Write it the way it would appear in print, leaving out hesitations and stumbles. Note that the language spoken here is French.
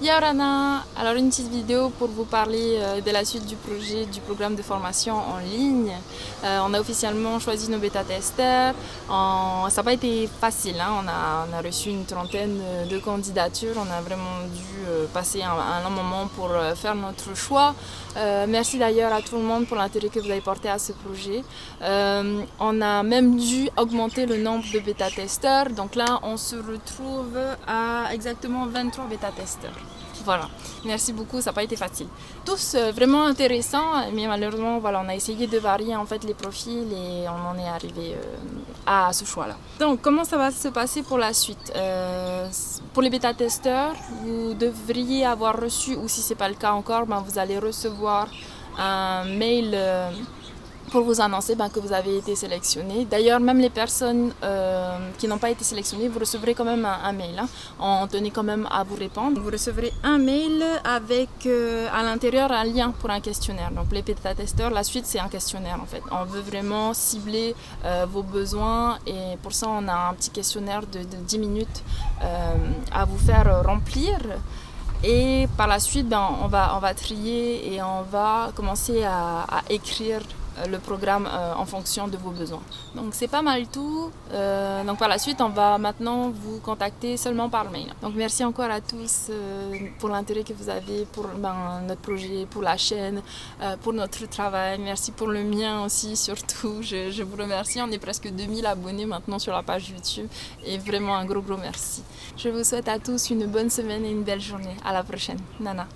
Yo Rana! Alors une petite vidéo pour vous parler de la suite du projet du programme de formation en ligne. On a officiellement choisi nos bêta-testeurs. Ça n'a pas été facile, hein. On a reçu une trentaine de candidatures. On a vraiment dû passer un long moment pour faire notre choix. Merci d'ailleurs à tout le monde pour l'intérêt que vous avez porté à ce projet. On a même dû augmenter le nombre de bêta-testeurs. Donc là, on se retrouve à exactement 23 bêta-testeurs. Voilà, merci beaucoup, ça n'a pas été facile. Tous vraiment intéressants, mais malheureusement, voilà, on a essayé de varier en fait les profils et on en est arrivé à ce choix-là. Donc, comment ça va se passer pour la suite? Pour les bêta-testeurs, vous devriez avoir reçu, ou si ce n'est pas le cas encore, ben, vous allez recevoir un mail pour vous annoncer que vous avez été sélectionné. D'ailleurs, même les personnes qui n'ont pas été sélectionnées, vous recevrez quand même un mail. Hein. On tenait quand même à vous répondre. Vous recevrez un mail avec à l'intérieur un lien pour un questionnaire. Donc les bêta-testeurs, la suite c'est un questionnaire en fait. On veut vraiment cibler vos besoins et pour ça on a un petit questionnaire de 10 minutes à vous faire remplir. Et par la suite, on va trier et on va commencer à écrire le programme en fonction de vos besoins. Donc c'est pas mal tout. Donc par la suite, on va maintenant vous contacter seulement par mail. Donc merci encore à tous pour l'intérêt que vous avez pour notre projet, pour la chaîne, pour notre travail. Merci pour le mien aussi surtout. Je vous remercie. On est presque 2000 abonnés maintenant sur la page YouTube et vraiment un gros merci. Je vous souhaite à tous une bonne semaine et une belle journée. À la prochaine. Nana.